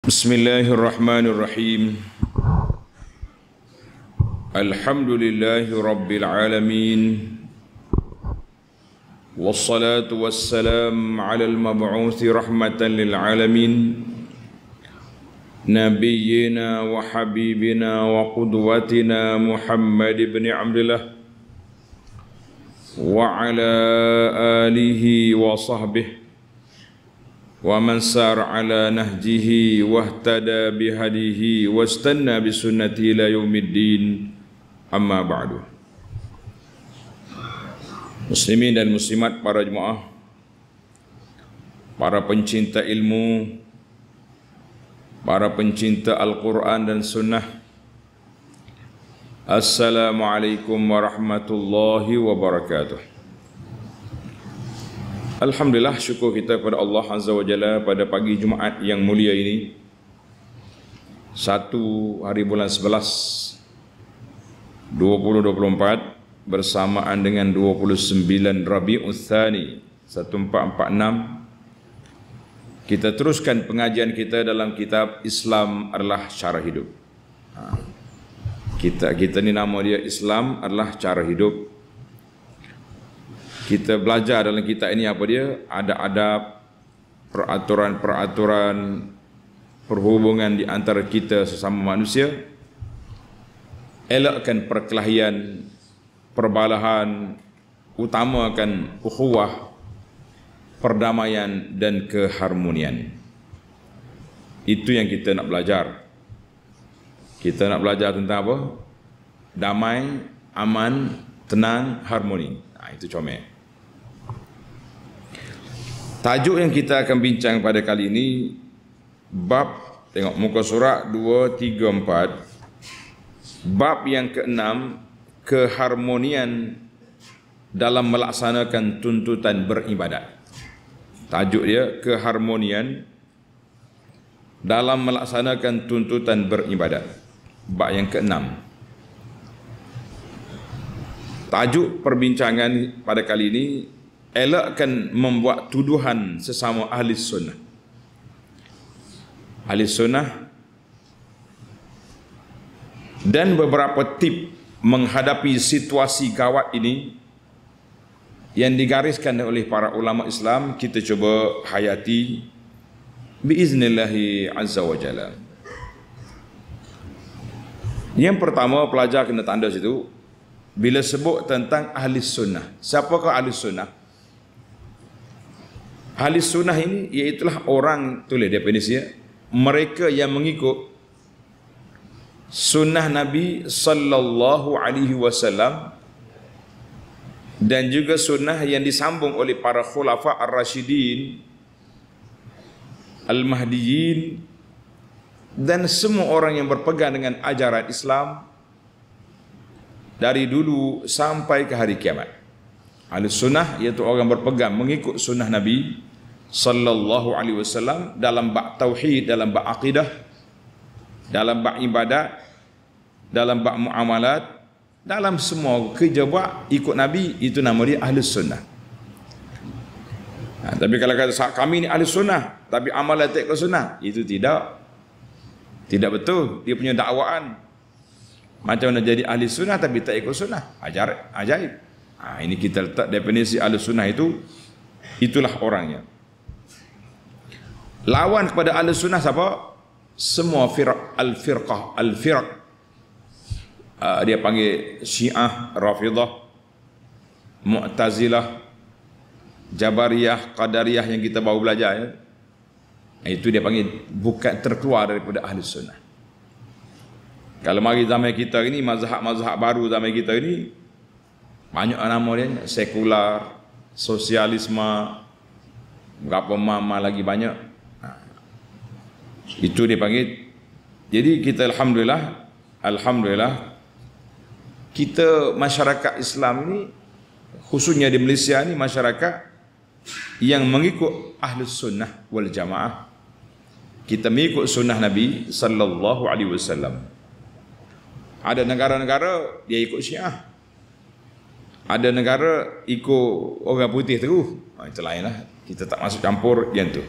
Bismillahirrahmanirrahim. Alhamdulillahi rabbil alamin. Wassalatu wassalam ala al-mab'uthi rahmatan lil alamin. Nabiyyina wa habibina wa qudwatina Muhammad ibn Abdullah wa ala alihi wa sahbihi wa man sar ala nahjihi wahtada bihadihi wastanna bisunnati ila yaumiddin, amma ba'du. Muslimin dan muslimat, para jemaah, para pencinta ilmu, para pencinta Al-Quran dan Sunnah, Assalamualaikum warahmatullahi wabarakatuh. Alhamdulillah, syukur kita kepada Allah Azza wa Jalla pada pagi Jumaat yang mulia ini, 1 hari bulan 11 2024 bersamaan dengan 29 Rabiul Tsani 1446, kita teruskan pengajian kita dalam kitab Islam adalah Cara Hidup. Kita ni nama dia Islam adalah Cara Hidup. Kita belajar dalam kitab ini apa dia? Ada adab, peraturan-peraturan perhubungan di antara kita sesama manusia, elakkan perkelahian, perbalahan, utamakan ukhuwah, perdamaian dan keharmonian. Itu yang kita nak belajar. Kita nak belajar tentang apa? Damai, aman, tenang, harmoni. Itu comel. Tajuk yang kita akan bincang pada kali ini, bab, tengok muka surat 234, bab yang ke-6, keharmonian dalam melaksanakan tuntutan beribadat. Tajuk dia, keharmonian dalam melaksanakan tuntutan beribadat. Bab yang ke-6. Tajuk perbincangan pada kali ini, elakkan membuat tuduhan sesama ahli sunnah. Ahli sunnah dan beberapa tip menghadapi situasi gawat ini yang digariskan oleh para ulama Islam, kita cuba hayati biiznillahi azza wa jalla. Yang pertama, pelajar kena tanda situ bila sebut tentang ahli sunnah. Siapakah ahli sunnah? Ahli sunnah ini iaitulah orang, tulis definisi, mereka yang mengikut sunnah Nabi sallallahu alaihi wasallam dan juga sunnah yang disambung oleh para khulafa ar-rasyidin, al-mahdiyyin, dan semua orang yang berpegang dengan ajaran Islam dari dulu sampai ke hari kiamat. Ahli sunnah iaitu orang berpegang mengikut sunnah Nabi sallallahu alaihi wasallam dalam bab tauhid, dalam bab akidah, dalam bab ibadat, dalam bab muamalat, dalam semua kerja buat ikut Nabi. Itu nama dia ahli sunnah. Tapi kalau kata kami ni ahli sunnah tapi amalan tak ikut sunnah, itu tidak betul. Dia punya dakwaan macam mana jadi ahli sunnah tapi tak ikut sunnah, ajaib. Ini kita letak definisi ahli sunnah itu, itulah orangnya. Lawan kepada ahli sunnah siapa? Semua al-firqah. Dia panggil Syiah, Rafidah, Mu'tazilah, Jabariyah, Qadariyah yang kita baru belajar ya. Itu dia panggil bukan terkeluar daripada ahli sunnah. Kalau mari zaman kita ini, mazhab-mazhab baru zaman kita ini, banyak nama dia, sekular, sosialisme, berapa mama lagi banyak. Itu dia panggil. Jadi kita alhamdulillah kita masyarakat Islam ini, khususnya di Malaysia ini, masyarakat yang mengikut ahli sunnah wal jamaah. Kita mengikut sunnah Nabi sallallahu alaihi wasallam. Ada negara-negara dia ikut Syiah, ada negara ikut orang putih terus. Itu lainlah, kita tak masuk campur yang tu.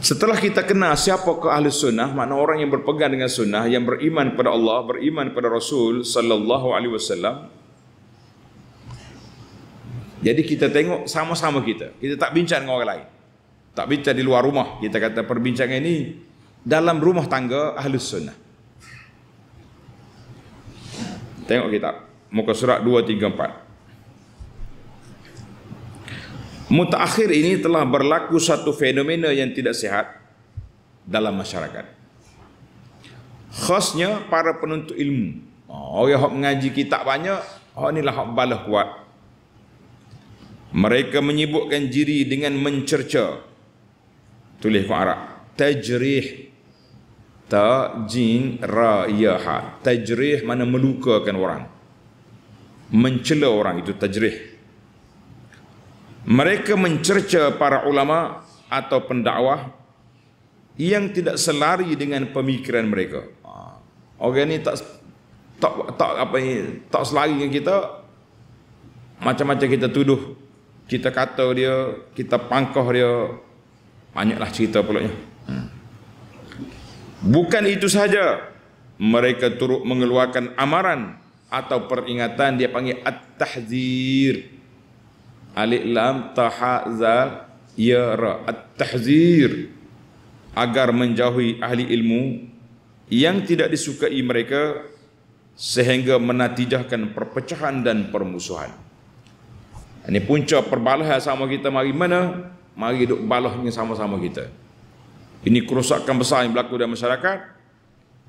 Setelah kita kenal siapa ke ahli sunnah, makna orang yang berpegang dengan sunnah, yang beriman kepada Allah, beriman kepada Rasul sallallahu alaihi wasallam. Jadi kita tengok sama-sama kita tak bincang dengan orang lain, tak bincang di luar rumah. Kita kata perbincangan ini dalam rumah tangga ahli sunnah. Tengok kitab muka surat 234. Mutaakhir ini telah berlaku satu fenomena yang tidak sihat dalam masyarakat. Khasnya para penuntut ilmu. Orang yang mengaji kitab banyak, inilah hak balas kuat. Mereka menyibukkan diri dengan mencerca. Tulis ke Arab. Tajrih. Ta, jin, ra, ya, ha. Tajrih mana melukakan orang. Mencela orang, itu tajrih. Mereka mencerca para ulama atau pendakwah yang tidak selari dengan pemikiran mereka. Orang ni tak selari dengan kita, macam-macam kita tuduh, kita kata dia, kita pangkah dia, banyaklah cerita pulaknya. Bukan itu saja, mereka turut mengeluarkan amaran atau peringatan, dia panggil at-tahzir. Alif lam tahazal ya ra, at-tahzir, agar menjauhi ahli ilmu yang tidak disukai mereka sehingga menatijahkan perpecahan dan permusuhan. Ini punca perbalahan sama kita, mari mana? Mari duk balahnya sama-sama kita. Ini kerosakan besar yang berlaku dalam masyarakat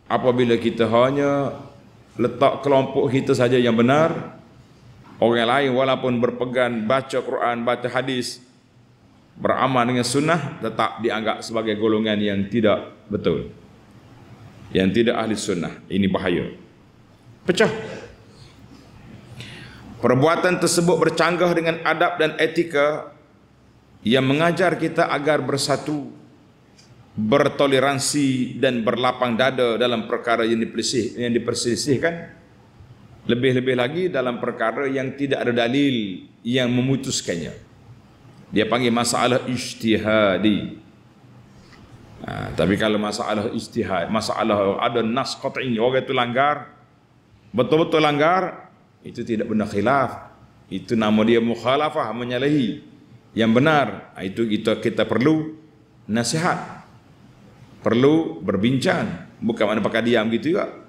apabila kita hanya letak kelompok kita saja yang benar. Orang lain walaupun berpegang baca Quran, baca hadis, beramal dengan sunnah, tetap dianggap sebagai golongan yang tidak betul, yang tidak ahli sunnah. Ini bahaya. Pecah. Perbuatan tersebut bercanggah dengan adab dan etika yang mengajar kita agar bersatu, bertoleransi dan berlapang dada dalam perkara yang diperselisihkan. Lebih-lebih lagi dalam perkara yang tidak ada dalil yang memutuskannya. Dia panggil masalah ijtihadi. Tapi kalau masalah ijtihad, masalah ada nas qat'i, orang itu langgar, betul-betul langgar, itu tidak benar khilaf. Itu nama dia mukhalafah, menyalahi yang benar. Itu kita perlu nasihat, perlu berbincang, bukan mana pakai diam gitu juga.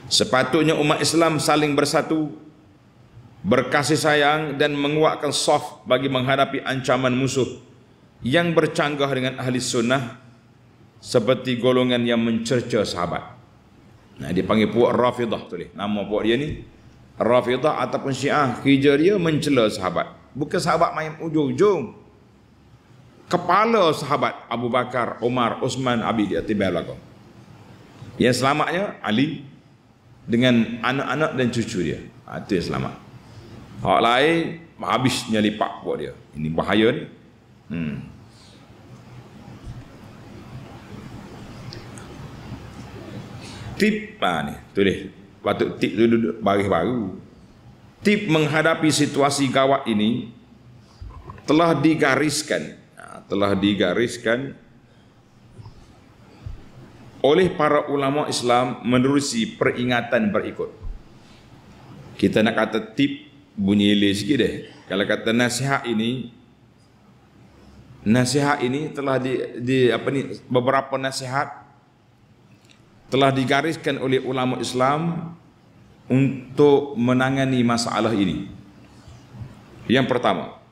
Sepatutnya umat Islam saling bersatu, berkasih sayang dan menguatkan saf bagi menghadapi ancaman musuh yang bercanggah dengan ahli sunnah seperti golongan yang mencerca sahabat. Nah, dia panggil puak Rafidah, tulis nama puak dia ni Rafidah ataupun Syiah. Kerja dia mencela sahabat, bukan sahabat main ujung-ujung. Kepala sahabat Abu Bakar, Umar, Uthman, Ali di atas belakang. Yang selamatnya Ali dengan anak-anak dan cucu dia. Itu yang selamat. Hak lain habis nyelipak buat dia. Ini bahaya ni. Tip ni, tulis. Patut tip tu duduk baris baru. Tip menghadapi situasi gawat ini telah digariskan oleh para ulama Islam menerusi peringatan berikut. Kita nak kata tip bunyi hilir sikit deh. Kalau kata nasihat ini telah beberapa nasihat telah digariskan oleh ulama Islam untuk menangani masalah ini. Yang pertama,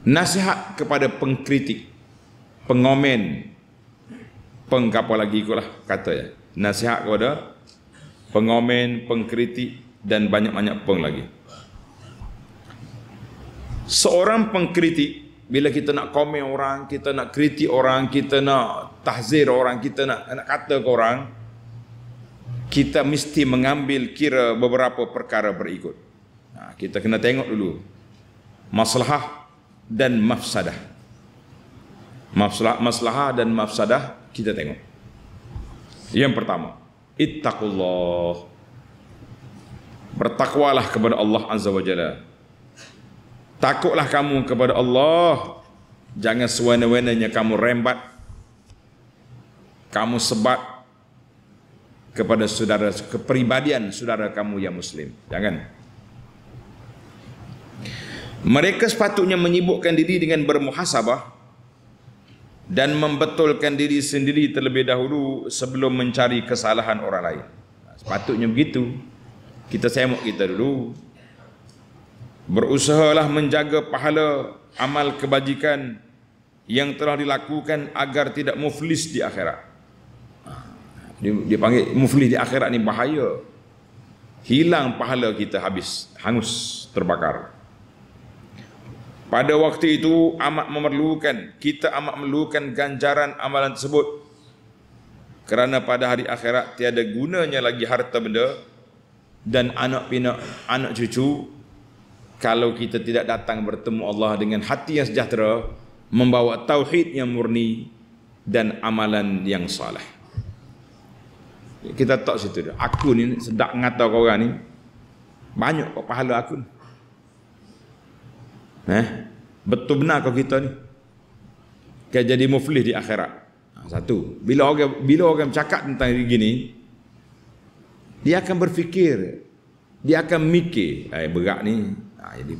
nasihat kepada pengkritik, pengomen, pengapa lagi ikulah kata ya. Nasihat kepada pengomen, pengkritik dan banyak-banyak peng lagi. Seorang pengkritik, bila kita nak komen orang, kita nak kritik orang, kita nak tahzir orang, kita nak kata ke orang, kita mesti mengambil kira beberapa perkara berikut. Kita kena tengok dulu maslahah dan mafsadah. Maslahah dan mafsadah kita tengok. Yang pertama, ittaqullah. Bertakwalah kepada Allah Azza wa Jalla. Takutlah kamu kepada Allah Jangan sewenang-wenangnya kamu rembat, kamu sebat kepada saudara, kepribadian saudara kamu yang muslim. Jangan. Mereka sepatutnya menyibukkan diri dengan bermuhasabah dan membetulkan diri sendiri terlebih dahulu sebelum mencari kesalahan orang lain. Sepatutnya begitu. Kita semok kita dulu. Berusahalah menjaga pahala amal kebajikan yang telah dilakukan agar tidak muflis di akhirat. Dia panggil muflis di akhirat ni bahaya. Hilang pahala kita, habis, hangus, terbakar. Pada waktu itu kita amat memerlukan ganjaran amalan tersebut. Kerana pada hari akhirat tiada gunanya lagi harta benda dan anak pinak, anak cucu, kalau kita tidak datang bertemu Allah dengan hati yang sejahtera, membawa tauhid yang murni dan amalan yang saleh. Kita tak situ dah. Aku ni sedap ngata kau orang ni, banyak kok pahala aku ni. Betul benar kau kita ni kan jadi muflis di akhirat. Satu, bila orang bercakap tentang gini, dia akan berfikir, dia akan mikir, berat ni. Jadi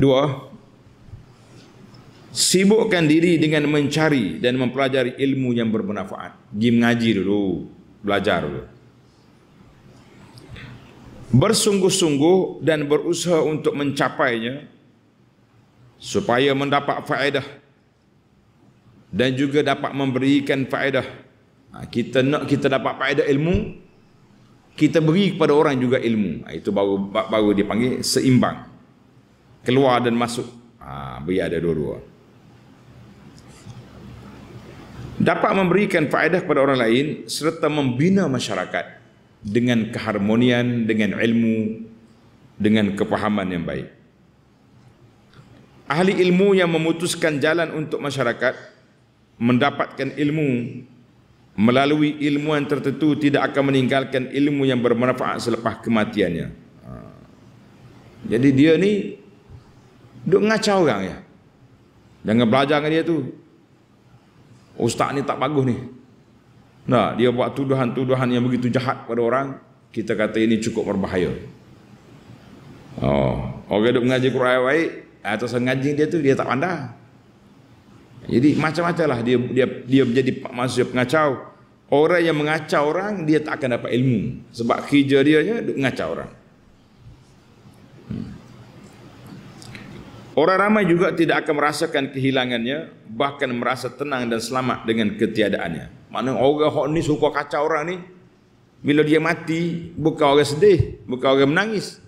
dua, sibukkan diri dengan mencari dan mempelajari ilmu yang bermanfaat. Pergi mengaji dulu, belajar dulu. Bersungguh-sungguh dan berusaha untuk mencapainya supaya mendapat faedah dan juga dapat memberikan faedah. Kita nak kita dapat faedah ilmu, kita beri kepada orang juga ilmu. Itu baru dipanggil seimbang. Keluar dan masuk. Beri ada dua-dua. Dapat memberikan faedah kepada orang lain serta membina masyarakat dengan keharmonian, dengan ilmu, dengan kepahaman yang baik. Ahli ilmu yang memutuskan jalan untuk masyarakat mendapatkan ilmu melalui ilmuwan tertentu tidak akan meninggalkan ilmu yang bermanfaat selepas kematiannya. Jadi dia ni duk ngacau orang ya. Jangan belajar dengan dia tu. Ustaz ni tak bagus ni. Nah, dia buat tuduhan-tuduhan yang begitu jahat pada orang, kita kata ini cukup berbahaya. Orang duk mengaji Quran baik, atau ngaji dia tu dia tak pandai. Jadi macam-macam lah dia menjadi manusia pengacau. Orang yang mengacau orang dia tak akan dapat ilmu sebab kerja dia duk mengacau orang. Orang ramai juga tidak akan merasakan kehilangannya, bahkan merasa tenang dan selamat dengan ketiadaannya. Maknanya orang hok ni suka kacau orang ni, bila dia mati bukan orang sedih, bukan orang menangis,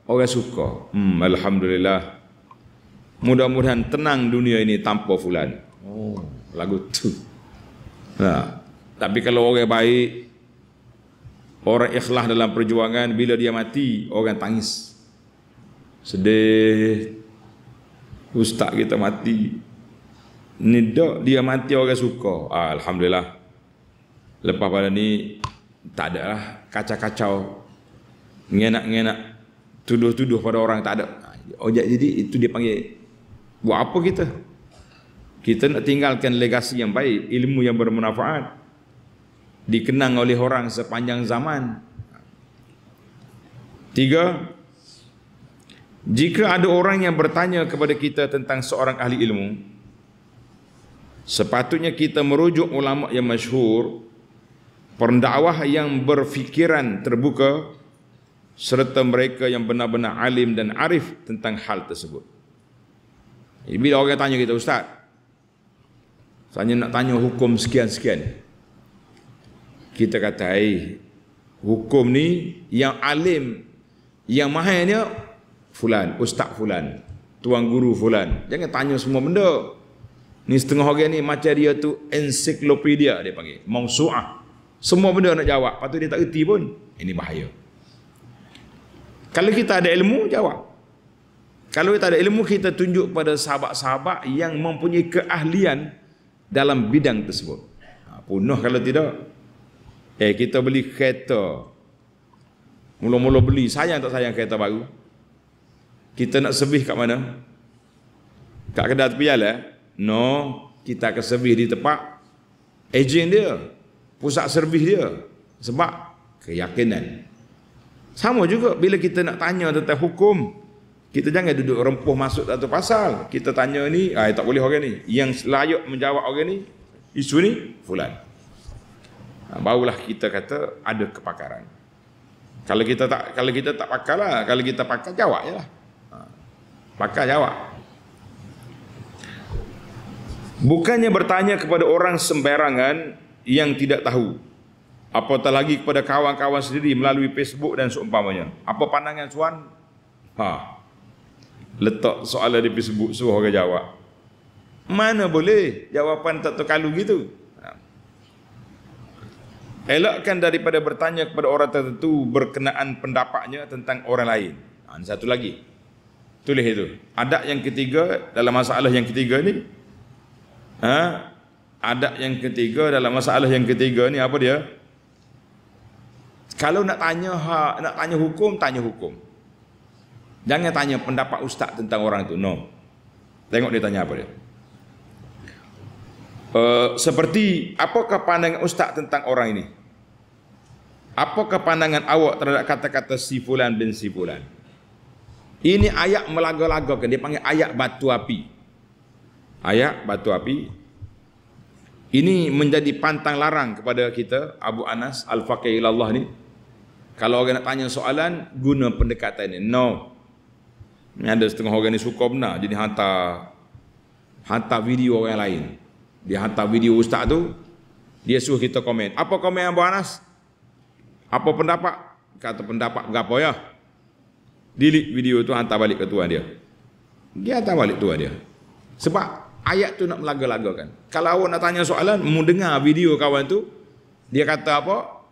orang suka. Alhamdulillah. Mudah-mudahan tenang dunia ini tanpa fulan. Lagu tu. Tapi kalau orang baik, orang ikhlas dalam perjuangan, bila dia mati orang tangis, sedih. Ustaz kita mati, ni dok dia mati orang suka. Alhamdulillah. Lepas pada ni tak ada lah kacau-kacau, ngenak-ngenak, tuduh-tuduh pada orang, tak ada. Jadi itu dia panggil, buat apa kita? Kita nak tinggalkan legasi yang baik, ilmu yang bermanfaat, dikenang oleh orang sepanjang zaman. 3, jika ada orang yang bertanya kepada kita tentang seorang ahli ilmu, sepatutnya kita merujuk ulama yang masyhur, pendakwah yang berfikiran terbuka, serta mereka yang benar-benar alim dan arif tentang hal tersebut. Jadi bila orang tanya kita, Ustaz, saya nak tanya hukum sekian-sekian, kita kata, hukum ni yang alim, yang mahirnya fulan, ustaz fulan, tuan guru fulan. Jangan tanya semua benda. Ni setengah orang ni macam dia tu ensiklopedia, dia panggil mausu'ah. Semua benda nak jawab, lepas tu dia tak erti pun. Ini bahaya. Kalau kita ada ilmu, jawab. Kalau kita ada ilmu, kita tunjuk pada sahabat-sahabat yang mempunyai keahlian dalam bidang tersebut. Punah kalau tidak. Kita beli kereta, mula-mula beli, sayang tak sayang kereta baru? Kita nak servis kat mana? Kat kedai tepi jalan? No, kita akan servis di tempat ejen dia, pusat servis dia. Sebab keyakinan. Sama juga bila kita nak tanya tentang hukum, kita jangan duduk rempuh masuk satu pasal. Kita tanya ni, tak boleh orang ni. Yang layak menjawab orang ni, isu ni, fulan. Barulah kita kata ada kepakaran. Kalau kita tak pakar lah. Kalau kita pakar, jawab je lah. Pakar jawab. Bukannya bertanya kepada orang sembarangan yang tidak tahu, apatah lagi kepada kawan-kawan sendiri melalui Facebook dan seumpamanya. Apa pandangan tuan? Letak soalan di Facebook, suruh orang jawab. Mana boleh jawapan tak terkalu gitu. Elakkan daripada bertanya kepada orang tertentu berkenaan pendapatnya tentang orang lain. Ini satu lagi. Tulis itu. Adab yang ketiga dalam masalah yang ketiga ni. Adab yang ketiga dalam masalah yang ketiga ni apa dia? Kalau nak tanya hukum, tanya hukum. Jangan tanya pendapat ustaz tentang orang itu. No. Tengok dia tanya apa dia. Seperti apakah pandangan ustaz tentang orang ini? Apakah pandangan awak terhadap kata-kata si fulan bin si fulan? Ini ayat melaga-lagakan. Dia panggil ayat batu api. Ayat batu api. Ini menjadi pantang larang kepada kita, Abu Anas Al-Faqih ilallah ni. Kalau orang nak tanya soalan, guna pendekatan ini. No. Ini ada setengah orang ni suka benar. Jadi hantar video orang lain. Dia hantar video ustaz tu, dia suruh kita komen. Apa komen Abu Anas? Apa pendapat? Kata pendapat berapa ya? Delete video tu, hantar balik ke tuan dia. Dia hantar balik tuan dia. Sebab ayat tu nak melaga-lagakan. Kalau awak nak tanya soalan, mu dengar video kawan tu, dia kata apa?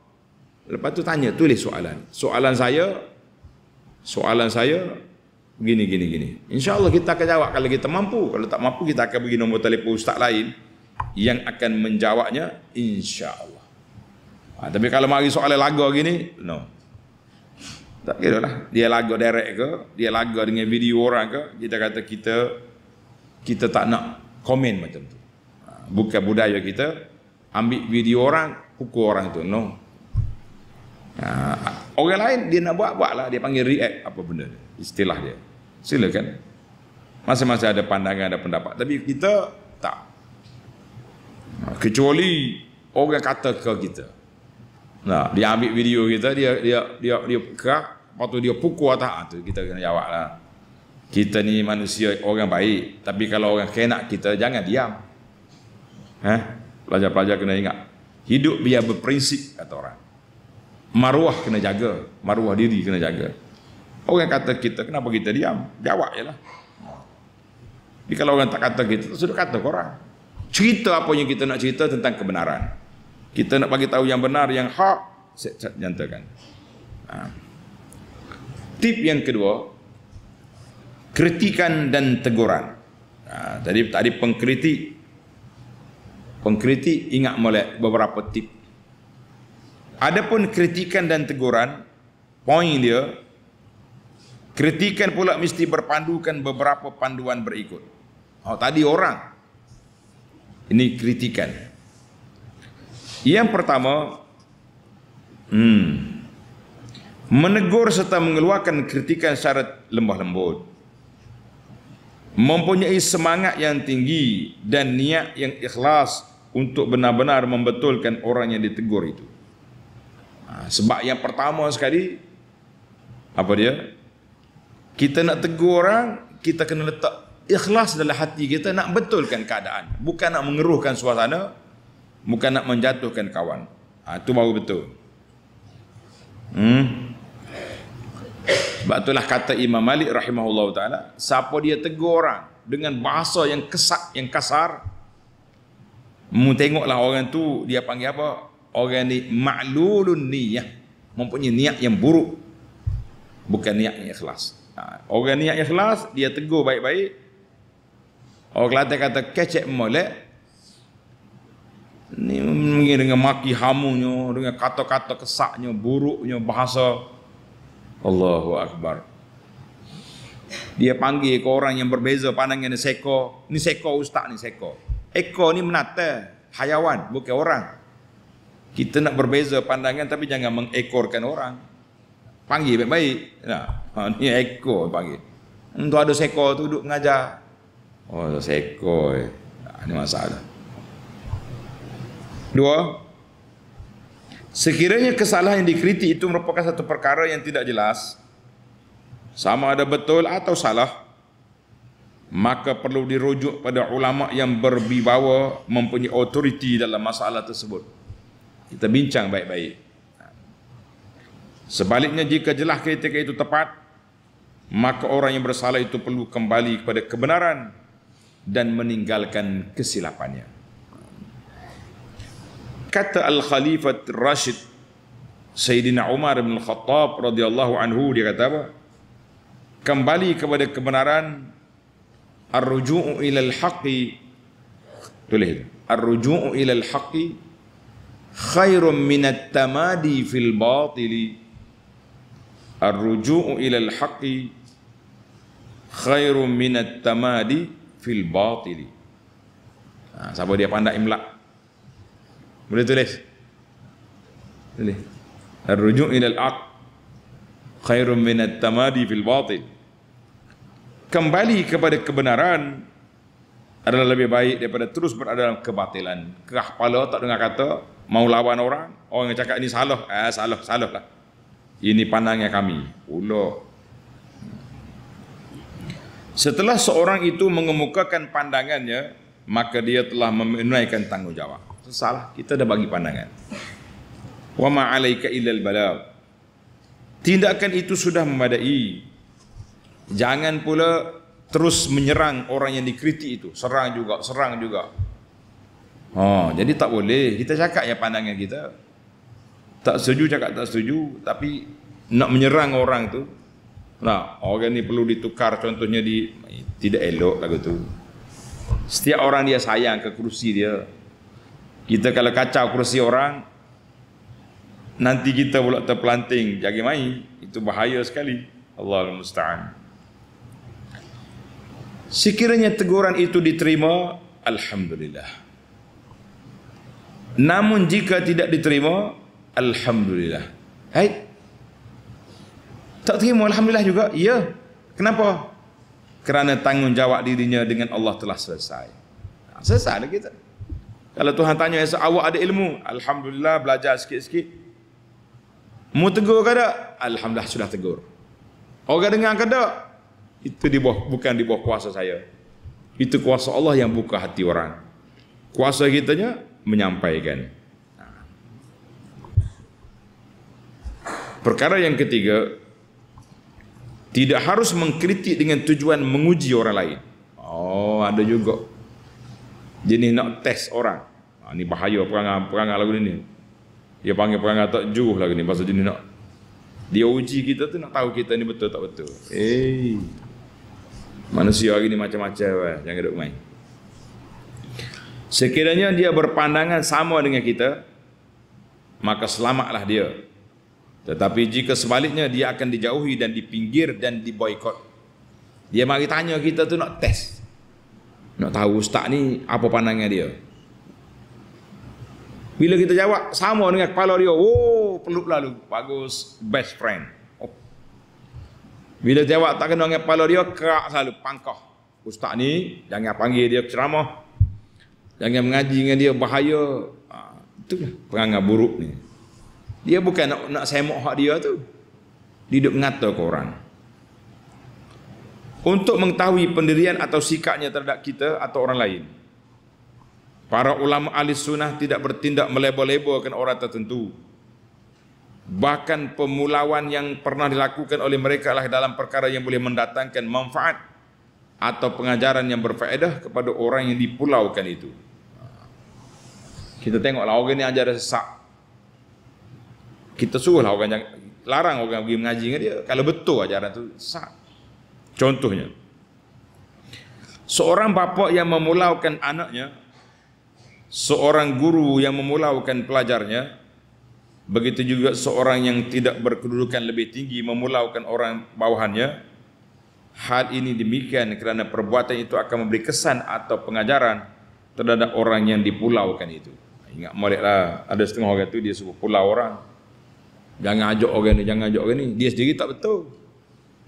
Lepas tu tanya, tulis soalan. Soalan saya gini. InsyaAllah kita akan jawab kalau kita mampu. Kalau tak mampu, kita akan bagi nombor telefon ustaz lain yang akan menjawabnya, insyaAllah. Tapi kalau mari soalan laga gini, no. Tak kira lah. Dia laga direct ke, dia laga dengan video orang ke, kita kata kita tak nak komen macam tu. Bukan budaya kita ambil video orang, pukul orang tu. No. Orang lain dia nak buat lah. Dia panggil react apa benda dia. Istilah dia. Silakan. Masing-masing ada pandangan, ada pendapat. Tapi kita tak. Kecuali orang kata ke kita. Dia ambil video kita, dia kerak, lepas tu dia pukul atas, tu kita kena jawab lah. Kita ni manusia orang baik, tapi kalau orang kenak kita, jangan diam. Pelajar-pelajar kena ingat, hidup biar berprinsip, kata orang. Maruah kena jaga, maruah diri kena jaga. Orang kata kita, kenapa kita diam? Jawab je lah. Tapi kalau orang tak kata kita, sudah kata korang. Cerita apa yang kita nak cerita tentang kebenaran. Kita nak bagi tahu yang benar, yang hak, nyatakan. Tip yang kedua, kritikan dan teguran. Tadi pengkritik ingat molek beberapa tip. Adapun kritikan dan teguran, poin dia, kritikan pula mesti berpandukan beberapa panduan berikut. Tadi orang, ini kritikan. Yang pertama, menegur serta mengeluarkan kritikan secara lemah lembut. Mempunyai semangat yang tinggi dan niat yang ikhlas untuk benar-benar membetulkan orang yang ditegur itu. Sebab yang pertama sekali, apa dia? Kita nak tegur orang, kita kena letak ikhlas dalam hati kita nak betulkan keadaan. Bukan nak mengeruhkan suasana, bukan nak menjatuhkan kawan. Itu baru betul. Sebab itulah kata Imam Malik rahimahullah ta'ala, siapa dia tegur orang dengan bahasa yang kasar, tengoklah orang tu, dia panggil apa? Orang ni ma'lulun niyah, mempunyai niat yang buruk, bukan niat yang ikhlas. Orang niat ikhlas, dia tegur baik-baik. Orang Kelantan kata kecek molek, ni dengan maki hamunya, dengan kata-kata kesaknya, buruknya bahasa. Allahu Akbar. Dia panggil ke orang yang berbeza pandangan ni seko. Ni seko ustaz ni seko. Eko ni menata hayawan bukan orang. Kita nak berbeza pandangan tapi jangan mengekorkan orang. Panggil baik-baik. Nah, ni ekor panggil. Untuk ada seko tu duduk mengajar. Oh, seko. Ini masalah. Dua, sekiranya kesalahan yang dikritik itu merupakan satu perkara yang tidak jelas, sama ada betul atau salah, maka perlu dirujuk pada ulama yang berwibawa, mempunyai otoriti dalam masalah tersebut. Kita bincang baik-baik. Sebaliknya, jika jelas kritik itu tepat, maka orang yang bersalah itu perlu kembali kepada kebenaran dan meninggalkan kesilapannya. Kata Al-Khalifah Rashid Sayyidina Umar bin Khattab radhiyallahu anhu, dia kata apa? Kembali kepada kebenaran, ar-ruju'u ilal haqqi, tulis, ar-ruju'u ilal haqqi khairun minat tamadi fil batili. Ar-ruju'u ilal haqqi khairun minat tamadi fil batili. Siapa dia pandai imla? Boleh tulis? Tulis. Ar-ruju' ilal haqq khairun minat tamadi fil batil. Kembali kepada kebenaran adalah lebih baik daripada terus berada dalam kebatilan. Kerah kepala tak dengar kata, mau lawan orang yang cakap ini salah, salah lah. Ini pandangnya kami. Pula. Setelah seorang itu mengemukakan pandangannya, maka dia telah menunaikan tanggungjawab. Salah, kita dah bagi pandangan. Wa ma 'alaika illal balagh. Tindakan itu sudah memadai. Jangan pula terus menyerang orang yang dikritik itu, serang juga. Jadi tak boleh. Kita cakap ya pandangan kita. Tak setuju cakap tak setuju, tapi nak menyerang orang tu. Nah, orang ni perlu ditukar contohnya tidak elok lagu tu. Setiap orang dia sayang ke kerusi dia. Kita kalau kacau kerusi orang, nanti kita pula terpelanting jagi mai, itu bahaya sekali. Allahul musta'an. Sekiranya teguran itu diterima, alhamdulillah. Namun jika tidak diterima, alhamdulillah. Hai. Tak terima alhamdulillah juga? Ya. Kenapa? Kerana tanggungjawab dirinya dengan Allah telah selesai. Selesai dah kita. Kalau Tuhan tanya, awak ada ilmu? Alhamdulillah, belajar sikit-sikit. Mu tegur ke tak? Alhamdulillah sudah tegur. Orang dengar ke tak? Itu bukan di bawah kuasa saya. Itu kuasa Allah yang buka hati orang. Kuasa kitanya menyampaikan. Perkara yang ketiga, tidak harus mengkritik dengan tujuan menguji orang lain. Oh, ada juga jenis nak test orang. Ni bahaya perangai lagu ni. Dia panggil perangai tak juh lagu ni. Pasal jenis nak dia uji kita tu, nak tahu kita ni betul tak betul. Manusia hari ni macam-macam. Jangan duduk main. Sekiranya dia berpandangan sama dengan kita, maka selamatlah dia. Tetapi jika sebaliknya, dia akan dijauhi dan dipinggir dan diboikot. Dia mari tanya kita tu nak test, nak tahu ustaz ni apa pandangan dia. Bila kita jawab sama dengan kepala dia, oh peluk lalu, bagus, best friend. Oh. Bila jawab tak kena dengan kepala dia, kerak selalu, pangkah. Ustaz ni jangan panggil dia ceramah, jangan mengaji dengan dia, bahaya. Itulah perangai buruk ni. Dia bukan nak semok hak dia tu. Dia duduk mengata ke orang. Untuk mengetahui pendirian atau sikapnya terhadap kita atau orang lain, para ulama ahli sunnah tidak bertindak melebel-lebelkan orang tertentu. Bahkan pemulawan yang pernah dilakukan oleh mereka adalah dalam perkara yang boleh mendatangkan manfaat atau pengajaran yang berfaedah kepada orang yang dipulaukan itu. Kita tengoklah orang ni ajar sesak. Kita suruhlah orang, larang orang pergi mengaji dengan dia kalau betul ajaran tu sah. Contohnya, seorang bapa yang memulaukan anaknya, seorang guru yang memulaukan pelajarnya, begitu juga seorang yang tidak berkedudukan lebih tinggi memulaukan orang bawahannya, Hal ini demikian kerana perbuatan itu akan memberi kesan atau pengajaran terhadap orang yang dipulaukan itu. Ingat moleklah, ada setengah orang tu dia suruh pulau orang. Jangan ajak orang ni, jangan ajak orang ni. Dia sendiri tak betul.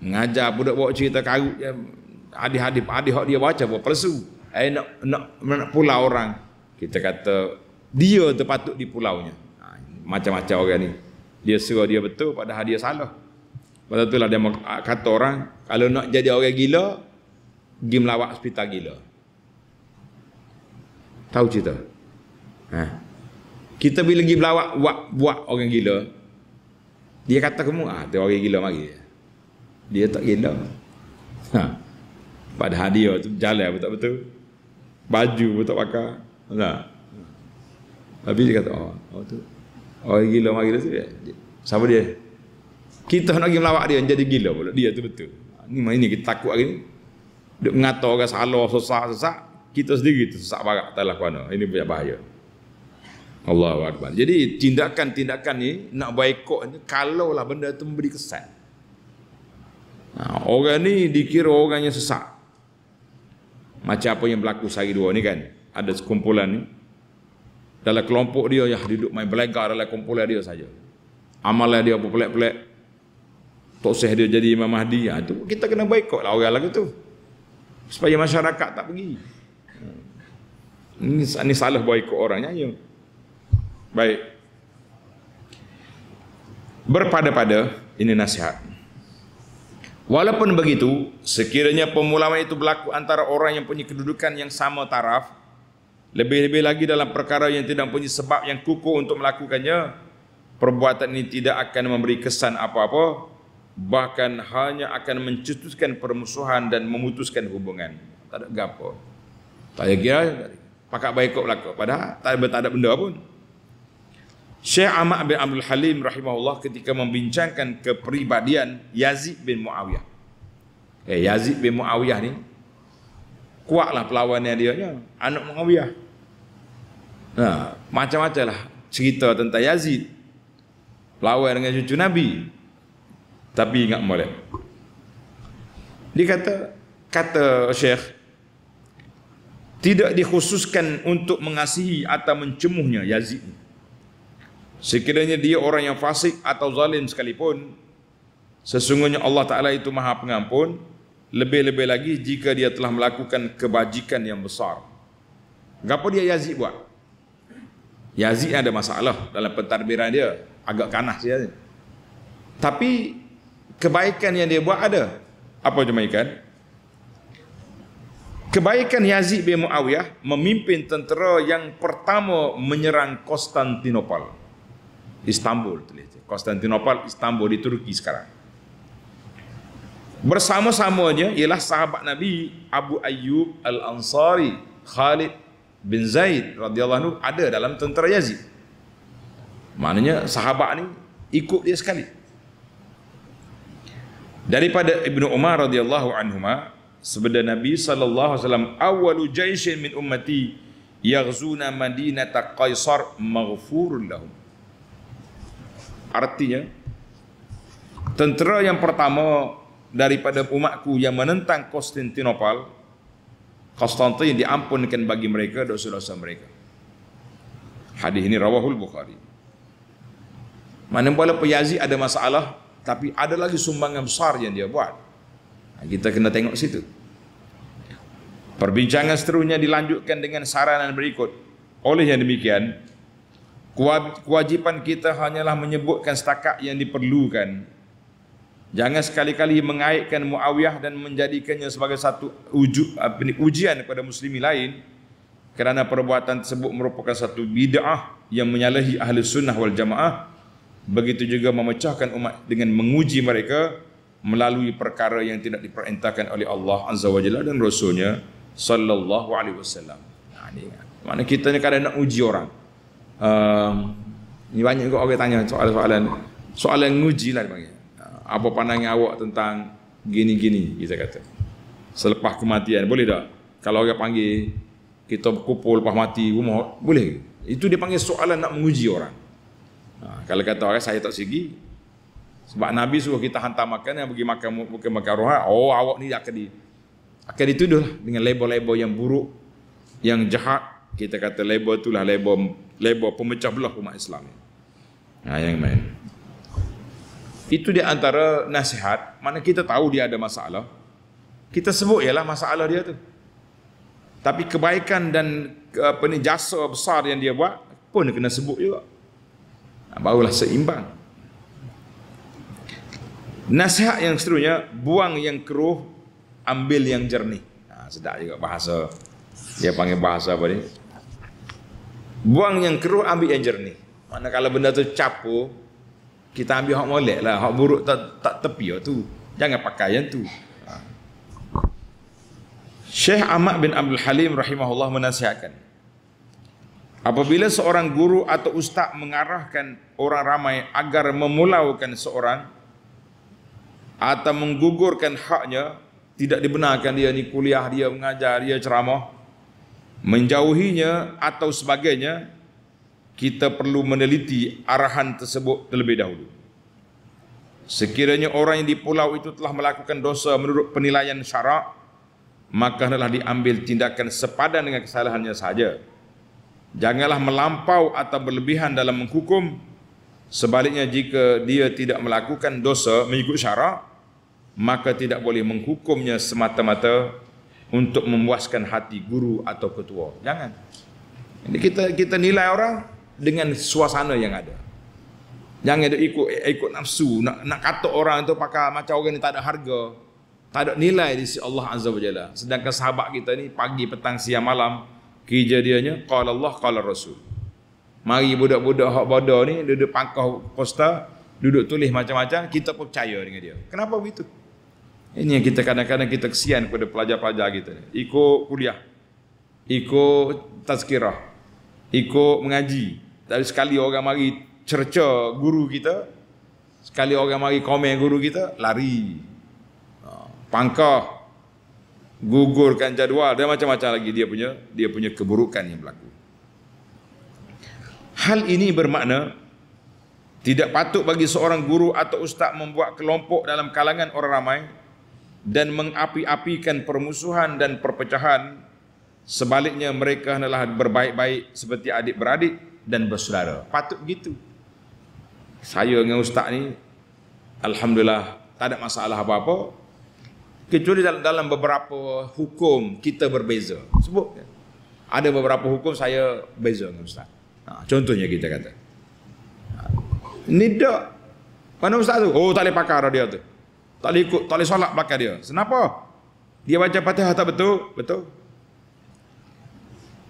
Mengajar budak bawa cerita karut hadis dia baca buat palsu. Nak pulau orang. Kita kata dia terpatut di pulaunya. Macam-macam orang ni. Dia suruh dia betul padahal dia salah. Pasal itulah dia kata orang, kalau nak jadi orang gila, pergi melawat hospital gila. Tahu cerita? Kita bila pergi melawat buat orang gila, dia kata kamu, tu orang gila mari. Dia tak gila. Padahal dia tu jalan betul-betul. Baju pun tak pakai. Habis dia kata, tu orang gila mari tu dia. Siapa dia? Kita nak pergi melawat dia jadi gila pula. Dia tu betul. Ini kita takut hari ni. Duk mengata orang salah, sesak, kita sendiri tu sesak barak tak laku mana. Ini banyak bahaya. Allahu Akbar. Jadi tindakan-tindakan ni nak boikot ni kalaulah benda tu memberi kesan. Orang ni dikira orang yang sesak. Macam apa yang berlaku sehari dua ni kan. Ada sekumpulan ni. Dalam kelompok dia yang duduk main belagar dalam kumpulan dia saja. Amalan dia apa pelik-pelik. Tok Syekh dia jadi Imam Mahdi. Itu kita kena boikot lah orang lagu tu. Supaya masyarakat tak pergi. Ini salah boikot orangnya. Ya. Baik. Berpada-pada, ini nasihat. Walaupun begitu, sekiranya pemulaman itu berlaku antara orang yang punya kedudukan yang sama taraf, lebih-lebih lagi dalam perkara yang tidak punya sebab yang kukuh untuk melakukannya, perbuatan ini tidak akan memberi kesan apa-apa, bahkan hanya akan mencetuskan permusuhan dan memutuskan hubungan. Tak ada gapo. Tak kira pakak baikot belaka. Padahal tak ada benda pun. Syekh Ahmad bin Abdul Halim rahimahullah ketika membincangkan kepribadian Yazid bin Muawiyah. Yazid bin Muawiyah ni kuatlah perlawannya dia nya, anak Muawiyah. Macam-macam lah cerita tentang Yazid. Lawan dengan cucu Nabi. Tapi ingat molek. Dia kata Syekh, tidak dikhususkan untuk mengasihi atau mencemuhnya Yazid. Sekiranya dia orang yang fasik atau zalim sekalipun, sesungguhnya Allah Ta'ala itu Maha Pengampun, lebih-lebih lagi jika dia telah melakukan kebajikan yang besar. Apa dia Yazid buat? Yazid ada masalah dalam pentadbiran dia, agak kanas dia. Tapi kebaikan yang dia buat ada. Apa kebaikan? Kebaikan Yazid bin Muawiyah memimpin tentera yang pertama menyerang Konstantinopel. Istanbul, Konstantinopel, Istanbul di Turki sekarang. Bersama-samanya ialah sahabat Nabi Abu Ayyub Al-Ansari, Khalid bin Zaid radhiyallahu anhu ada dalam tentera Yazid. Maknanya sahabat ni ikut dia sekali. Daripada Ibnu Umar radhiyallahu anhuma, sabda Nabi sallallahu alaihi wasallam, "Awwalu jaishin min ummati yaghzuna Madinata Qaisar maghfurun lahum." Artinya, tentera yang pertama daripada umatku yang menentang Konstantinopel, Konstantin diampunkan bagi mereka dosa-dosa mereka. Hadis ini rawahul Bukhari. Mana walaupun Yazid ada masalah, tapi ada lagi sumbangan besar yang dia buat. Kita kena tengok situ. Perbincangan seterusnya dilanjutkan dengan saranan berikut. Oleh yang demikian, kewajipan kita hanyalah menyebutkan setakat yang diperlukan. Jangan sekali-kali mengaitkan Muawiyah dan menjadikannya sebagai satu ujian kepada muslimin lain, kerana perbuatan tersebut merupakan satu bid'ah yang menyalahi ahli sunnah wal jamaah. Begitu juga memecahkan umat dengan menguji mereka melalui perkara yang tidak diperintahkan oleh Allah Azza wa Jalla dan Rasulnya sallallahu alaihi wasallam. Mana kita ni kadang nak uji orang. Ni banyak juga orang tanya soalan nguji lah dipanggil. Apa pandangan awak tentang gini-gini, kita kata. Selepas kematian, boleh tak? Kalau orang panggil kita berkumpul lepas mati rumah, boleh? Itu dia panggil soalan nak menguji orang. Kalau kata orang saya tak segi, Sebab Nabi suruh kita hantar makanan, bagi makan roha. Oh, awak ni akan dituduh dengan label-label yang buruk, yang jahat. Kita kata label itulah label pemecah belah umat Islam. Yang main. Itu di antara nasihat. Mana kita tahu dia ada masalah, kita sebut ialah masalah dia tu. Tapi kebaikan dan jasa besar yang dia buat pun kena sebut juga. Barulah seimbang. Nasihat yang seterusnya, buang yang keruh, ambil yang jernih. Sedap juga bahasa. Dia panggil bahasa apa ni? Buang yang keruh, ambil yang jernih. Mana kalau benda tu capur, kita ambil hak molek lah. Hak buruk tak tepi tu. Jangan pakai yang tu. Syekh Ahmad bin Abdul Halim rahimahullah menasihatkan, apabila seorang guru atau ustaz mengarahkan orang ramai agar memulaukan seorang atau menggugurkan haknya, tidak dibenarkan dia ni kuliah, dia mengajar, dia ceramah, menjauhinya atau sebagainya, kita perlu meneliti arahan tersebut terlebih dahulu. Sekiranya orang yang dipulau itu telah melakukan dosa menurut penilaian syarak, maka hendaklah diambil tindakan sepadan dengan kesalahannya saja. Janganlah melampau atau berlebihan dalam menghukum. Sebaliknya, jika dia tidak melakukan dosa mengikut syarak, maka tidak boleh menghukumnya semata-mata untuk memuaskan hati guru atau ketua. Jangan. Jadi kita nilai orang dengan suasana yang ada. Jangan dia ikut nafsu, nak kata orang tu pakai macam orang ni tak ada harga, tak ada nilai di sisi Allah Azza wa Jalla. Sedangkan sahabat kita ni pagi, petang, siang, malam kerja dianya qala Allah qala Rasul. Mari budak-budak hak bodoh ni duduk pangkau poster, duduk tulis macam-macam, kita percaya dengan dia. Kenapa begitu? Ini yang kita kadang-kadang kita kesian kepada pelajar-pelajar kita. Ikut kuliah, ikut tazkirah, ikut mengaji. Tapi sekali orang mari cerca guru kita, sekali orang mari komen guru kita, lari. Pangkah, gugurkan jadual dan macam-macam lagi dia punya keburukan yang berlaku. Hal ini bermakna tidak patut bagi seorang guru atau ustaz membuat kelompok dalam kalangan orang ramai dan mengapi-apikan permusuhan dan perpecahan. Sebaliknya, mereka hendaklah berbaik-baik seperti adik-beradik dan bersaudara. Patut begitu. Saya dengan ustaz ni alhamdulillah tak ada masalah apa-apa, kecuali dalam beberapa hukum kita berbeza. Sebut ada beberapa hukum saya beza dengan ustaz. Contohnya kita kata, ni dak mana ustaz tu? Oh, tak boleh pakar dia tu. Tak boleh ikut, tak boleh solat belakang dia. Kenapa? Dia baca Fatihah tak betul? Betul.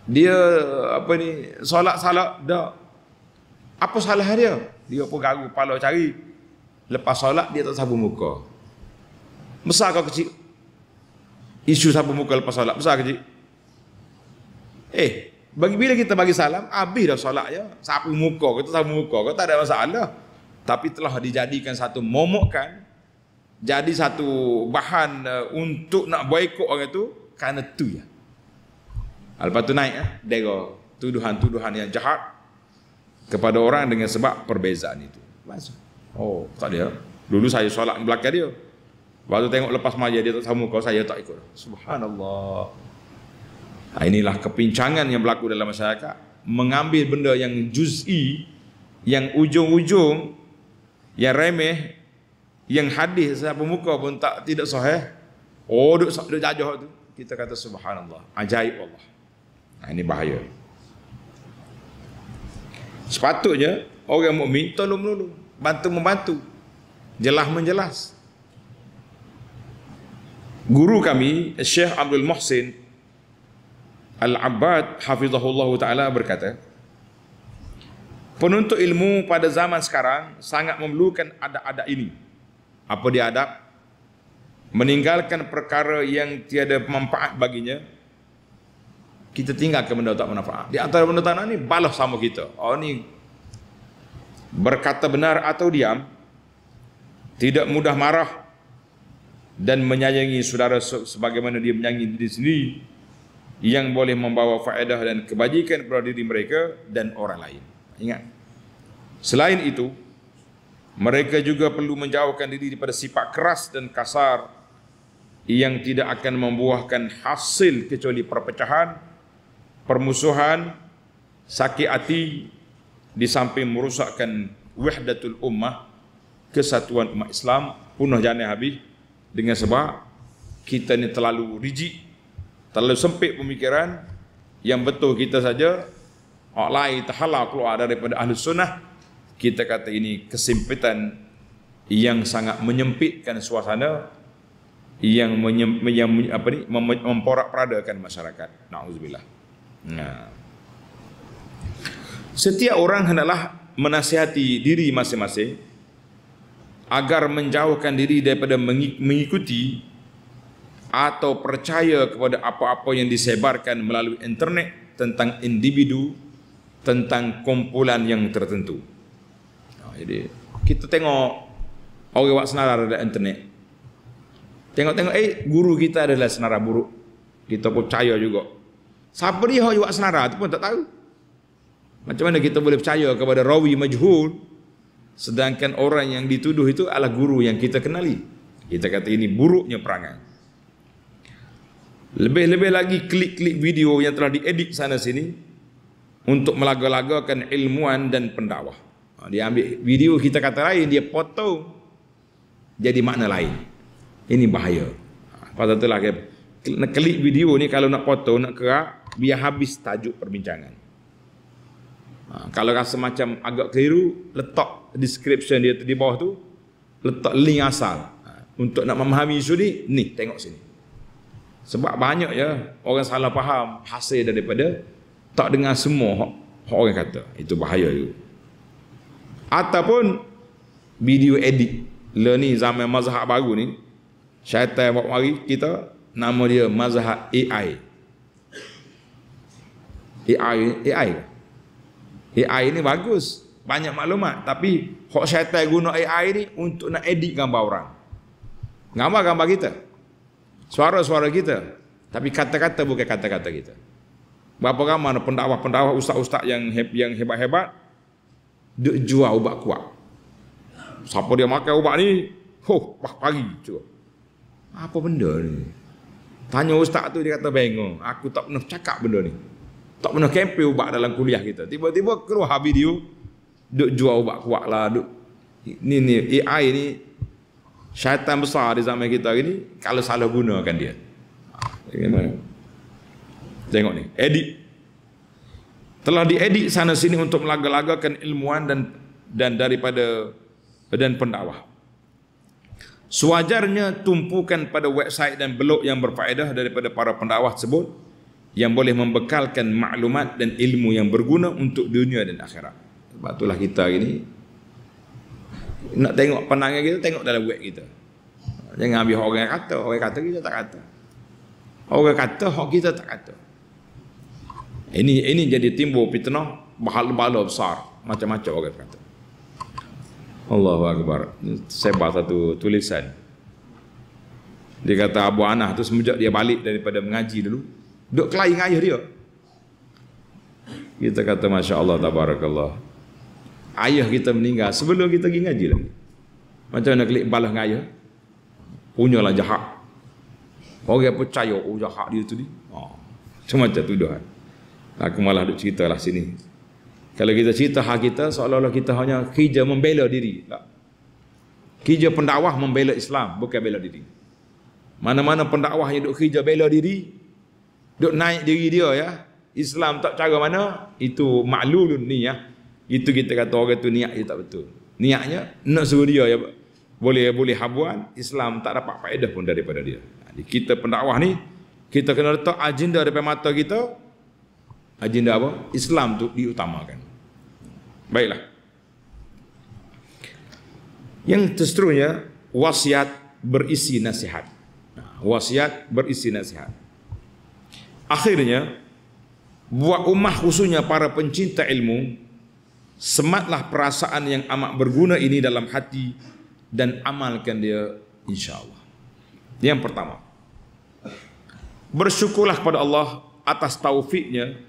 Dia solat salah dak. Apa salah dia? Dia pun garu kepala cari. Lepas solat dia tak sapu muka. Besar kau kecil? Isu sapu muka lepas solat besar kecil? Bila kita bagi salam, habis dah solat je. Sapu muka, kita sapu muka, kau tak ada masalah. Tapi telah dijadikan satu momokkan, jadi satu bahan untuk nak boikot orang itu, kerana tu ya. Lepas tu naik dera tuduhan-tuduhan yang jahat kepada orang dengan sebab perbezaan itu. Oh, tak ada. Dulu saya solat belakang dia. Waktu tengok lepas maja dia tak sama kau, saya tak ikut. Subhanallah. Inilah kepincangan yang berlaku dalam masyarakat. Mengambil benda yang juz'i, yang ujung-ujung, yang remeh, yang hadis sapu muka pun tidak sahih. Oh, duk jajah tu. Kita kata subhanallah, ajaib Allah. Ini bahaya. Sepatutnya orang mukmin tolong menolong, bantu membantu, jelas menjelas. Guru kami Syekh Abdul Muhsin Al-Abbad hafizahullah ta'ala berkata, penuntut ilmu pada zaman sekarang sangat memerlukan adab-adab ini. Apa dia adab? Meninggalkan perkara yang tiada manfaat baginya. Kita tinggalkan benda tak bermanfaat. Di antara benda tak ni balas sama kita. Oh ni berkata benar atau diam, tidak mudah marah dan menyayangi saudara sebagaimana dia menyayangi diri sendiri, yang boleh membawa faedah dan kebajikan kepada diri mereka dan orang lain. Ingat, selain itu, Mereka juga perlu menjauhkan diri daripada sifat keras dan kasar yang tidak akan membuahkan hasil kecuali perpecahan, permusuhan, sakit hati, di samping merosakkan wahdatul ummah, kesatuan umat Islam, punah jana habis dengan sebab kita ni terlalu rigid, terlalu sempit pemikiran. Yang betul kita saja, orang lain terhalang keluar daripada ahli sunnah. Kita kata ini kesempitan yang sangat menyempitkan suasana, yang memporak-peradakan masyarakat. Na'udzubillah. Nah. Setiap orang hendaklah menasihati diri masing-masing agar menjauhkan diri daripada mengikuti atau percaya kepada apa-apa yang disebarkan melalui internet tentang individu, tentang kumpulan yang tertentu. Jadi kita tengok orang buat senarai dalam internet. Tengok-tengok, guru kita adalah senarai buruk. Kita percaya juga. Siapa dia yang buat senarai itu pun tak tahu. Macam mana kita boleh percaya kepada rawi majhul, sedangkan orang yang dituduh itu adalah guru yang kita kenali. Kita kata ini buruknya perangai. Lebih-lebih lagi klik-klik video yang telah diedit sana sini untuk melaga-lagakan ilmuwan dan pendakwah. Dia ambil video kita kata lain, dia potong jadi makna lain. Ini bahaya. Pasal itulah klik video ni kalau nak potong, nak kerak, biar habis tajuk perbincangan. Kalau rasa macam agak keliru, letak description dia di bawah tu, letak link asal. Untuk nak memahami isu ni tengok sini. Sebab banyak ya orang salah faham hasil daripada tak dengar semua orang kata. Itu bahaya juga. Ataupun video edit. Ni zaman mazhab baru ni, syaitan buat mari kita, nama dia mazhab AI. AI ni bagus, banyak maklumat, tapi hak syaitan guna AI ni untuk nak edit gambar orang. Gambar-gambar kita, suara-suara kita, tapi kata-kata bukan kata-kata kita. Berapa ramai pendakwah-pendakwah, ustaz-ustaz yang hebat-hebat duk jual ubat kuat. Siapa dia makan ubat ni, pagi cuba. Apa benda ni? Tanya ustaz tu, dia kata bengong. Aku tak pernah cakap benda ni. Tak pernah kempen ubat dalam kuliah kita. Tiba-tiba keluar video duk jual ubat kuat lah. Ni AI ni syaitan besar di zaman kita ni kalau salah gunakan dia. Tengok ni, edit. Telah diedit sana sini untuk melaga-lagakan ilmuwan dan pendakwah. Sewajarnya tumpukan pada website dan blog yang berfaedah daripada para pendakwah tersebut yang boleh membekalkan maklumat dan ilmu yang berguna untuk dunia dan akhirat. Sebab itulah kita ini nak tengok pandangan kita, tengok dalam web kita. Jangan ambil orang kata kita tak kata. Orang kata hak kita tak kata. Ini jadi timbul fitnah, bahala-bahala besar, macam-macam orang kata. Allahu Akbar. Sebar satu tulisan. Dia kata Abu Anah tu semenjak dia balik daripada mengaji dulu, duk kelahi dengan ayah dia. Kita kata Masya Allah, Tabarakallah. Ayah kita meninggal sebelum kita pergi ngaji lagi. Macam mana klik balas dengan ayah? Punyalah jahat. Orang percaya, jahat dia tu ni. Macam tuduhan. Aku malah duk cerita lah sini. Kalau kita cerita hak kita, seolah-olah kita hanya kerja membela diri. Tak. Kerja pendakwah membela Islam, bukan bela diri. Mana-mana pendakwah yang duk kerja bela diri, duk naik diri dia ya, Islam tak cara mana, itu maklulun niyah. Itu kita kata orang tu niat dia tak betul. Niatnya nak suruh dia ya, boleh habuan, Islam tak dapat faedah pun daripada dia. Jadi kita pendakwah ni, kita kena letak agenda depan mata kita. Agenda apa? Islam tu diutamakan. Baiklah. Yang seterusnya, wasiat berisi nasihat. Wasiat berisi nasihat. Akhirnya, buat ummah khususnya para pencinta ilmu, sematlah perasaan yang amat berguna ini dalam hati dan amalkan dia insya-Allah. Yang pertama, bersyukurlah kepada Allah atas taufiknya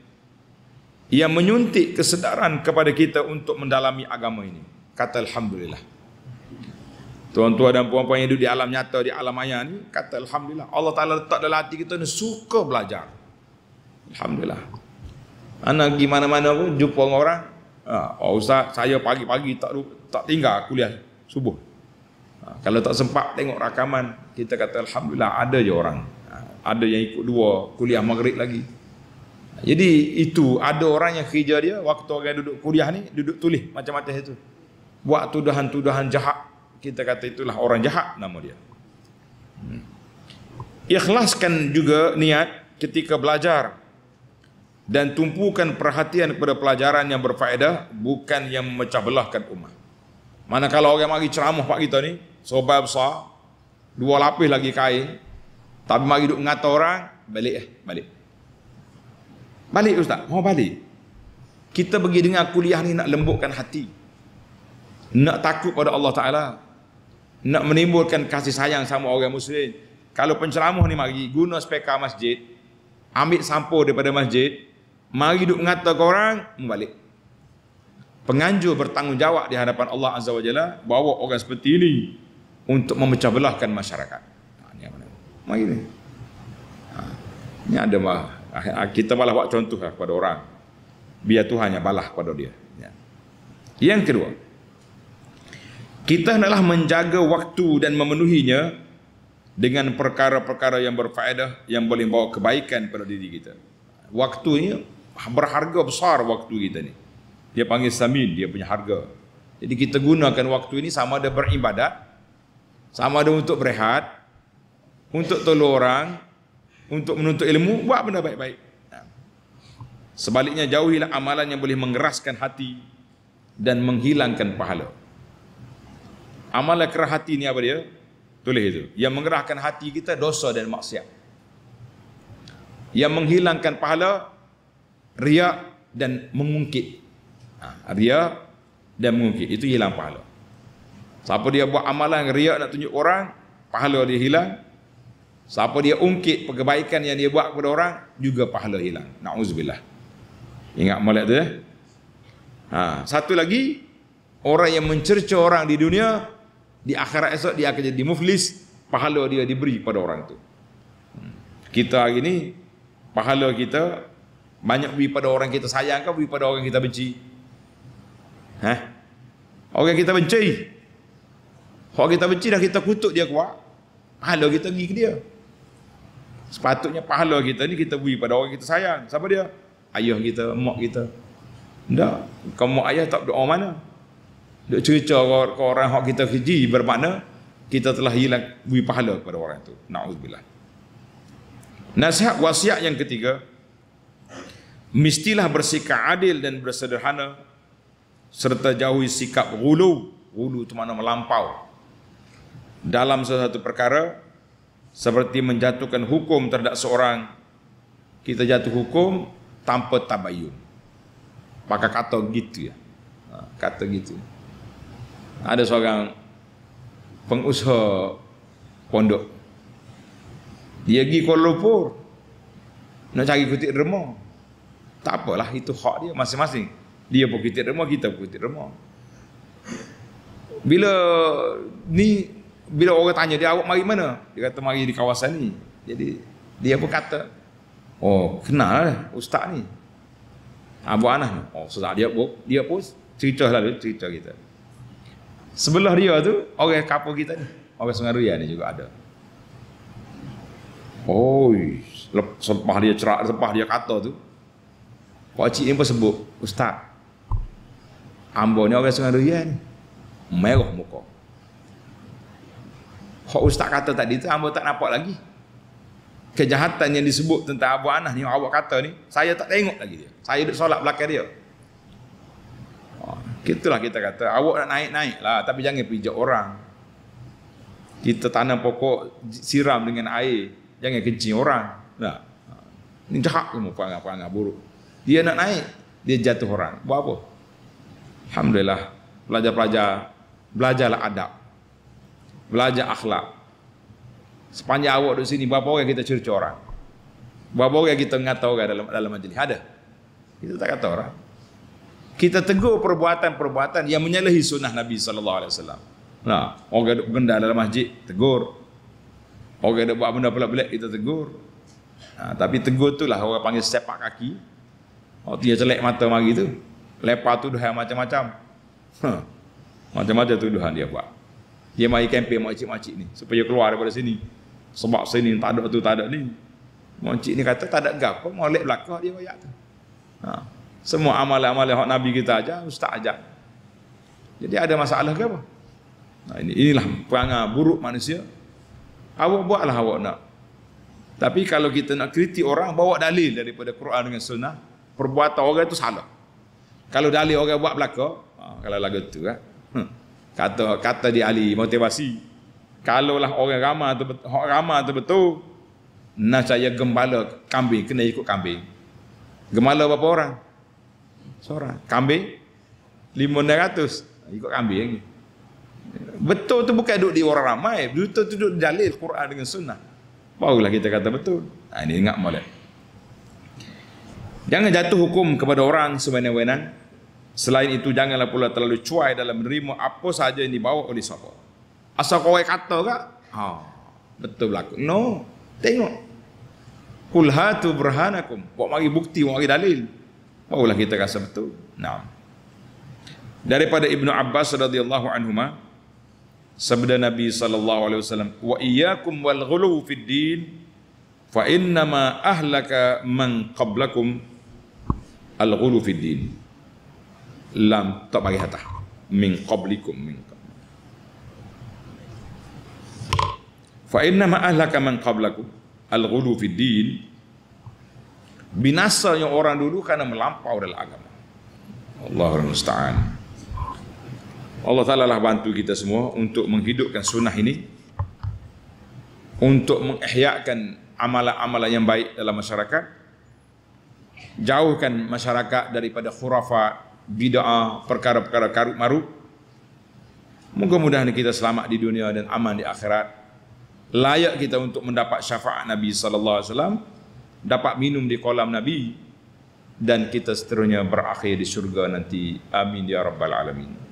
yang menyuntik kesedaran kepada kita untuk mendalami agama ini. Kata Alhamdulillah. Tuan-tuan dan puan-puan yang hidup di alam nyata, di alam maya ni, kata alhamdulillah, Allah Taala letak dalam hati kita ni suka belajar. Alhamdulillah. Anak pergi mana-mana pun jumpa orang, ustaz, saya pagi-pagi tak tinggal kuliah subuh. Kalau tak sempat tengok rakaman, kita kata alhamdulillah, ada je orang. Ada yang ikut 2 kuliah maghrib lagi. Jadi itu ada orang yang kerja dia waktu orang duduk kuliah ni duduk tulis macam-macam itu. Buat tuduhan-tuduhan jahat. Kita kata itulah orang jahat nama dia. Ikhlaskan juga niat ketika belajar dan tumpukan perhatian kepada pelajaran yang berfaedah, bukan yang memecah belahkan umat. Manakala orang mari ceramah pak kita ni, sobat besar, 2 lapis lagi kain, tapi mari duk ngata orang, balik ustaz, mau balik. Kita pergi dengar kuliah ni nak lembutkan hati, nak takut pada Allah Ta'ala, nak menimbulkan kasih sayang sama orang muslim. Kalau penceramah ni mari guna speaker masjid, ambil sampul daripada masjid, mari duk ngata ke orang, balik. Penganjur bertanggungjawab di hadapan Allah Azza wa Jalla bawa orang seperti ini untuk memecah belahkan masyarakat. Mari ni. Ini ada kita malah buat contoh kepada orang. Biar Tuhan yang balah pada dia. Yang kedua, kita hendaklah menjaga waktu dan memenuhinya dengan perkara-perkara yang berfaedah yang boleh bawa kebaikan pada diri kita. Waktu ini berharga besar waktu kita ni. Dia panggil samin, dia punya harga. Jadi kita gunakan waktu ini sama ada beribadat, sama ada untuk berehat, untuk tolong orang, untuk menuntut ilmu, buat benda baik-baik. Sebaliknya jauhilah amalan yang boleh mengeraskan hati dan menghilangkan pahala. Amalan kerah hati ni apa dia? Tulis itu. Yang mengerahkan hati kita dosa dan maksiat. Yang menghilangkan pahala, riak dan mengungkit. Riak dan mengungkit, itu hilang pahala. Siapa dia buat amalan riak nak tunjuk orang, pahala dia hilang. Siapa dia ungkit kebaikan yang dia buat kepada orang, juga pahala hilang. Na'udzubillah. Ingat molek tu ya. Satu lagi, orang yang mencerca orang di dunia, di akhirat esok dia akan jadi muflis, pahala dia diberi pada orang tu. Kita hari ni pahala kita banyak beri pada orang kita sayang ke beri pada orang kita benci? Orang kita benci, orang kita benci dah kita kutuk dia kuat, pahala kita pergi ke dia. Sepatutnya pahala kita ni kita beri pada orang kita sayang. Siapa dia? Ayah kita, mak kita. Tak, kalau mak ayah tak doa mana? Duk cerita ke orang hak kita keji, bermakna kita telah hilang beri pahala kepada orang itu. Na'udzubillah. Nasihat wasiat yang ketiga, mestilah bersikap adil dan bersederhana serta jauhi sikap ghulu. Ghulu itu makna melampau dalam sesuatu perkara, seperti menjatuhkan hukum terhadap seorang. Kita jatuh hukum tanpa tabayun, pakai kata gitu ya, kata gitu. Ada seorang pengusaha pondok, dia pergi Kuala Lumpur nak cari kutit derma. Tak apalah, itu hak dia masing-masing. Dia pun kutit derma, kita pun kutit derma. Bila orang tanya dia, awak mari mana? Dia kata mari di kawasan ni. Jadi dia pun kata, oh kenal lah ustaz ni, Abu Anas. Oh ustaz dia pun cerita lalu cerita kita. Sebelah dia tu orang kapal kita ni, orang Sungai Raya ni juga ada. Oh, selepas dia cerak, selepas dia kata tu, pak cik ni pun sebut, ustaz, hamba ni orang Sungai Raya ni, merah muka. Hak ustaz kata tadi tu hamba tak nampak lagi. Kejahatan yang disebut tentang Abu Anas ni, awak kata ni, saya tak tengok lagi dia. Saya duduk solat belakang dia. Itulah kita kata, awak nak naik-naik lah, tapi jangan pijak orang. Kita tanam pokok, siram dengan air, jangan kencing orang. Nah, ini jahat semua perangai-perangai buruk. Dia nak naik, dia jatuh orang. Buat apa? Alhamdulillah, pelajar-pelajar, belajarlah adab, belajar akhlak. Sepanjang awak duduk sini, berapa orang kita cerca orang? Berapa orang kita ngata orang dalam majlis? Ada? Kita tak kata orang. Kita tegur perbuatan-perbuatan yang menyalahi sunnah Nabi SAW. Nah, orang duk bergendar dalam masjid, tegur. Orang duk buat benda pelik-pelik, kita tegur. Tapi tegur tu lah orang panggil sepak kaki. Dia celek mata mari tu. Lepas tuduhan macam-macam. Macam-macam tuduhan dia buat. Dia mari kempen makcik-makcik ni supaya keluar daripada sini. Sebab sini tak ada tu, tak ada ni. Makcik ni kata tak ada gapo, molek belakang dia royak tu. Semua amalan-amalan hak Nabi kita ajar, ustaz ajar. Jadi ada masalah ke apa? Inilah perangai buruk manusia. Awak buatlah awak nak. Tapi kalau kita nak kritik orang, bawa dalil daripada Quran dengan Sunnah, perbuatan orang itu salah. Kalau dalil orang buat belaka, kalau lagu tu kan. Kata dia ahli motivasi. Kalaulah orang ramai tu betul, nak saya gembala kambing kena ikut kambing. Gembala berapa orang? Seorang. Kambing 500 ikut kambing. Betul tu bukan duduk di orang ramai, betul tu duduk dalil Quran dengan Sunnah. Barulah kita kata betul. Ini ingat molek. Jangan jatuh hukum kepada orang sewenang-wenang. Selain itu janganlah pula terlalu cuai dalam menerima apa sahaja yang dibawa oleh siapa. Asal kau kata ke? Betul berlaku. No, tengok. Qul hatu burhanakum. Buat mari bukti, buat mari dalil. Barulah kita rasa betul. Nah. Daripada Ibnu Abbas radhiyallahu anhuma, sabda Nabi sallallahu alaihi wasallam, wa iyyakum wal ghulu fid din fa innama ahlaka man qablakum al ghulu fid din. Lam tak bagi hatah min qablikum min qabl. Fa innama ahlaka man qablakum al ghulu fid din. Binasanya orang dulu karena melampau dalam agama. Allahul musta'an. Allah Ta'ala lah bantu kita semua untuk menghidupkan sunnah ini, untuk mengihyakan amalan-amalan yang baik dalam masyarakat, jauhkan masyarakat daripada khurafat, bid'ah, perkara-perkara karut marut. Mudah-mudahan kita selamat di dunia dan aman di akhirat. Layak kita untuk mendapat syafaat Nabi sallallahu alaihi wasallam, dapat minum di kolam Nabi, dan kita seterusnya berakhir di surga nanti. Amin ya rabbal alamin.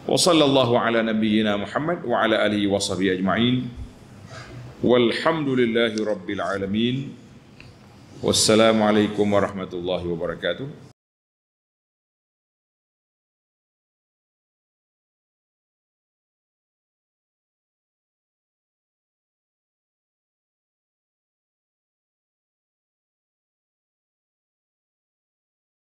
Wa sallallahu ala nabiyyina Muhammad wa ala alihi wa sahbihi ajma'in. Walhamdulillahi rabbil alamin. Wassalamu alaikum warahmatullahi wabarakatuh.